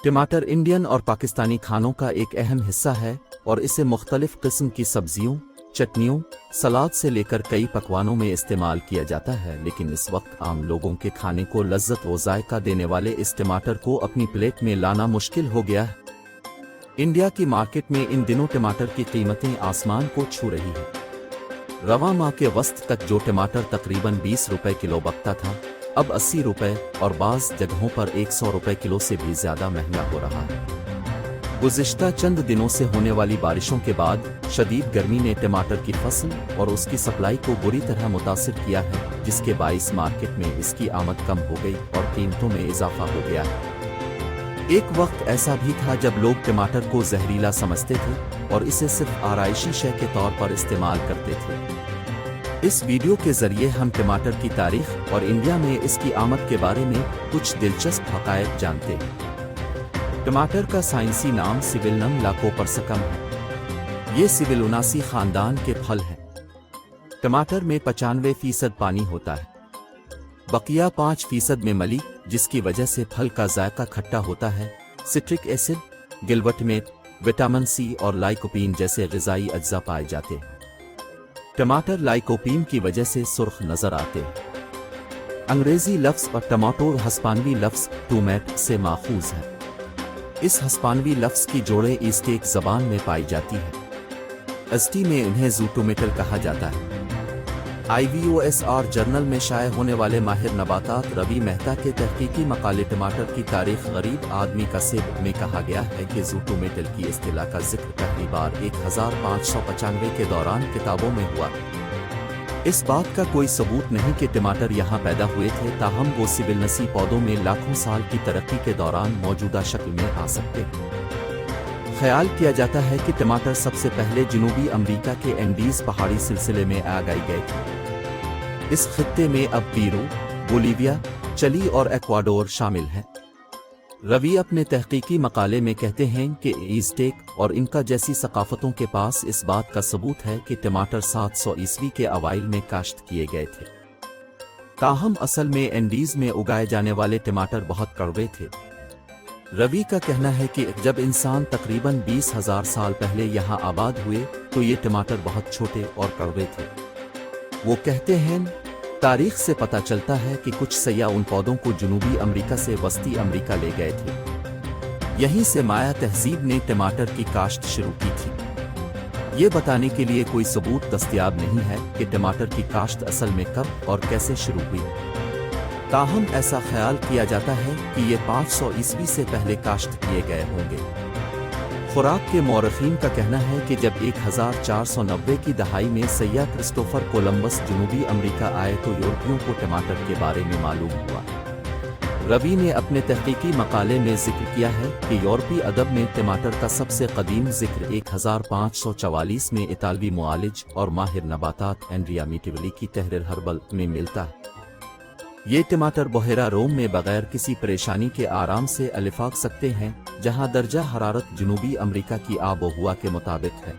टमाटर इंडियन और पाकिस्तानी खानों का एक अहम हिस्सा है और इसे मुख्तलिफ किस्म की सब्जियों, चटनियों, सलाद से लेकर कई पकवानों में इस्तेमाल किया जाता है। लेकिन इस वक्त आम लोगों के खाने को लज्जत व जायका देने वाले इस टमाटर को अपनी प्लेट में लाना मुश्किल हो गया है। इंडिया की मार्केट में इन दिनों टमाटर की कीमतें आसमान को छू रही है। रवां माह के वस्त तक जो टमाटर तकरीबन 20 रुपए किलो बिकता था, अब 80 रुपए और बाज़ जगहों पर 100 रुपए किलो से भी ज्यादा महंगा हो रहा है। गुज़िश्ता चंद दिनों से होने वाली बारिशों के बाद शदीद गर्मी ने टमाटर की फसल और उसकी सप्लाई को बुरी तरह मुतासिर किया है, जिसके बाइस मार्केट में इसकी आमद कम हो गई और कीमतों में इजाफा हो गया है। एक वक्त ऐसा भी था जब लोग टमाटर को जहरीला समझते थे और इसे सिर्फ आराइशी शय के तौर पर इस्तेमाल करते थे। इस वीडियो के जरिए हम टमाटर की तारीख और इंडिया में इसकी आमद के बारे में कुछ दिलचस्प हक़ायक़ जानते हैं। टमाटर का साइंसी नाम सिबिलनम लाकोपर्सिकम है। ये सिबिलुनासी खानदान के फल हैं। टमाटर में 95% पानी होता है, बकिया 5% में मली, जिसकी वजह से फल का जायका खट्टा होता है। सिट्रिक एसिड, गिलवटमेट, विटामिन सी और लाइकोपीन जैसे ग़िज़ाई अज्जा पाए जाते हैं। टमाटर लाइकोपीन की वजह से सुर्ख नजर आते हैं। अंग्रेजी लफ्ज़ और टमाटो हस्पानवी लफ्ज़ टूमेट से माखूज है। इस हस्पानवी लफ्ज़ की जोड़े ईस्टेक ज़बान में पाई जाती है। एसटी में इन्हें ज़ूटोमेटल कहा जाता है। IVOSR जर्नल में शाये होने वाले माहिर नबातात रवि मेहता के तहकीकी मकाले टमाटर की तारीख गरीब आदमी का सेब में कहा गया है कि ज़ूटोमेटल की इस्तिलाह का जिक्र पहली बार 1595 के दौरान किताबों में हुआ। इस बात का कोई सबूत नहीं कि टमाटर यहाँ पैदा हुए थे, ताहम वो सिबिलनसी पौधों में लाखों साल की तरक्की के दौरान मौजूदा शक्ल में आ सकते हैं। ख्याल किया जाता है कि टमाटर सबसे पहले जनूबी अमेरिका के एंडीज पहाड़ी सिलसिले में आगाए गए थे। इस खित्ते में अब पीरू, बोलीविया, चिली और एक्वाडोर शामिल हैं। रवि अपने तहकीकी मकाले में कहते हैं कि ईज़टेक और इनका जैसी सकाफतों के पास इस बात का सबूत है कि टमाटर 700 ईस्वी के अवाइल में काश्त किए गए थे। ताहम असल में एंडीज में उगाए जाने वाले टमाटर बहुत कड़वे थे। रवि का कहना है कि जब इंसान तकरीबन 20,000 साल पहले यहाँ आबाद हुए तो ये टमाटर बहुत छोटे और कड़वे थे। वो कहते हैं, तारीख से पता चलता है कि कुछ सयाह उन पौधों को जनूबी अमेरिका से वस्ती अमेरिका ले गए थे। यहीं से माया तहजीब ने टमाटर की काश्त शुरू की थी। ये बताने के लिए कोई सबूत दस्तयाब नहीं है कि टमाटर की काश्त असल में कब और कैसे शुरू हुई। ताहम ऐसा ख्याल किया जाता है कि ये 500 ईस्वी से पहले काश्त किए गए होंगे। खुराक के मौरखीन का कहना है कि जब 1490 की दहाई में सैय्यद क्रिस्टोफर कोलंबस जनूबी अमेरिका आए तो यूरोपियों को टमाटर के बारे में मालूम हुआ। रवि ने अपने तहकीकी मकाले में जिक्र किया है कि यूरोपी अदब में टमाटर का सबसे कदीम जिक्र 1544 में इतालवी मुआलिज और माहिर नबातात एंड्रिया मिटिवली की तहरीर हर्बल में मिलता है। ये टमाटर बहेरा रोम में बगैर किसी परेशानी के आराम से अलिफाक सकते हैं, जहां दर्जा हरारत जनूबी अमेरिका की आबोहवा के मुताबिक है।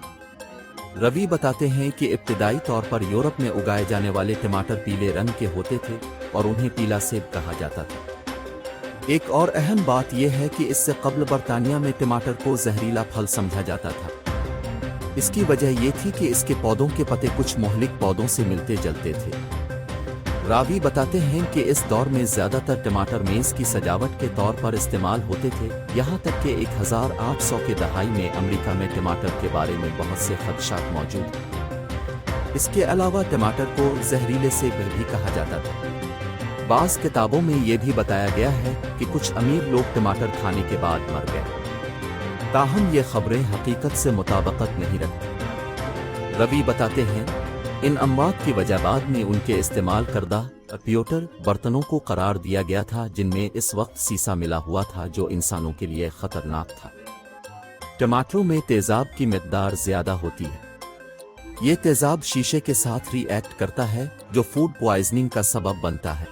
रवि बताते हैं कि इब्तिदाई तौर पर यूरोप में उगाए जाने वाले टमाटर पीले रंग के होते थे और उन्हें पीला सेब कहा जाता था। एक और अहम बात यह है कि इससे कब्ल बरतानिया में टमाटर को जहरीला फल समझा जाता था। इसकी वजह यह थी कि इसके पौधों के पत्ते कुछ मोहलिक पौधों से मिलते जुलते थे। रावी बताते हैं कि इस दौर में ज्यादातर टमाटर मेज़ की सजावट के तौर पर इस्तेमाल होते थे, यहाँ तक कि 1800 के दहाई में अमेरिका में टमाटर के बारे में बहुत से खदशात मौजूद हैं। इसके अलावा टमाटर को जहरीले सेब भी कहा जाता था। बाज़ किताबों में ये भी बताया गया है कि कुछ अमीर लोग टमाटर खाने के बाद मर गए, ताहम ये खबरें हकीकत से मुताबिकत नहीं रखती। रवि बताते हैं, इन अमवात की वजह बाद में उनके इस्तेमाल करदा प्योटर बर्तनों को करार दिया गया था, जिनमें इस वक्त सीसा मिला हुआ था जो इंसानों के लिए खतरनाक था। टमाटरों में तेजाब की मिकदार ज्यादा होती है। ये तेजाब शीशे के साथ रिएक्ट करता है जो फूड पॉइजनिंग का सबब बनता है।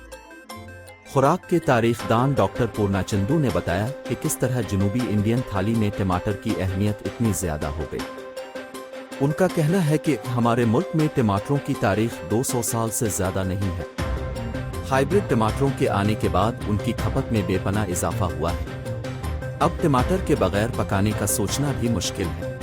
खुराक के तारीखदान डॉक्टर पूर्णाचंदू ने बताया कि किस तरह जनूबी इंडियन थाली में टमाटर की अहमियत इतनी ज्यादा हो गई। उनका कहना है कि हमारे मुल्क में टमाटरों की तारीख 200 साल से ज्यादा नहीं है। हाइब्रिड टमाटरों के आने के बाद उनकी खपत में बेपनाह इजाफा हुआ है। अब टमाटर के बगैर पकाने का सोचना भी मुश्किल है।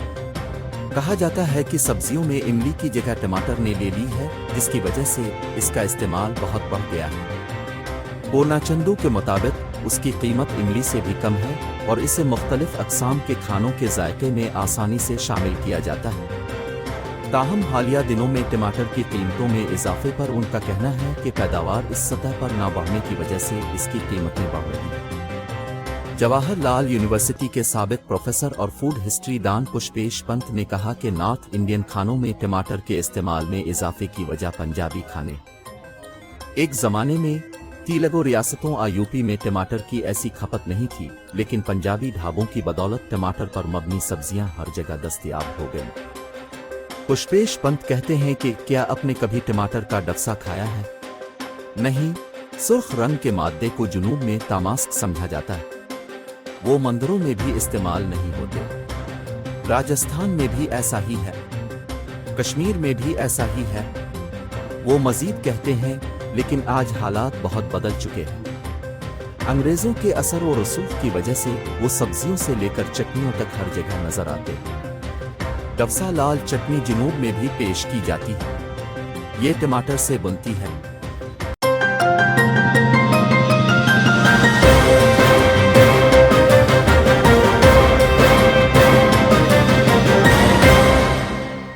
कहा जाता है कि सब्जियों में इमली की जगह टमाटर ने ले ली है, जिसकी वजह से इसका इस्तेमाल बहुत बढ़ गया है। पूर्णाचंदू के मुताबिक उसकी कीमत इमली से भी कम है और इसे मुख्तलिफ अक़साम के खानों के जायके में आसानी से शामिल किया जाता है। ताहम हालिया दिनों में टमाटर की कीमतों में इजाफे पर उनका कहना है कि पैदावार इस सतह पर न बढ़ने की वजह से इसकी कीमतें बढ़ रही हैं। जवाहरलाल यूनिवर्सिटी के साबिक प्रोफेसर और फूड हिस्ट्री दान पुष्पेश पंत ने कहा कि नॉर्थ इंडियन खानों में टमाटर के इस्तेमाल में इजाफे की वजह पंजाबी खाने। एक जमाने में तेलुगु रियासतों और यूपी में टमाटर की ऐसी खपत नहीं थी, लेकिन पंजाबी ढाबों की बदौलत टमाटर पर मबनी सब्जियां हर जगह दस्तयाब हो गईं। पुष्पेश पंत कहते हैं कि क्या आपने कभी टमाटर का डफसा खाया है? नहीं। सुर्ख रंग के मादे को जुनूब में तामास्क समझा जाता है। वो मंदिरों में भी इस्तेमाल नहीं होते। राजस्थान में भी ऐसा ही है, कश्मीर में भी ऐसा ही है। वो मजीद कहते हैं, लेकिन आज हालात बहुत बदल चुके हैं। अंग्रेजों के असर और रसूख की वजह से वो सब्जियों से लेकर चटनियों तक हर जगह नजर आते हैं। डफसा लाल चटनी जुनूब में भी पेश की जाती है। ये टमाटर से बनती है।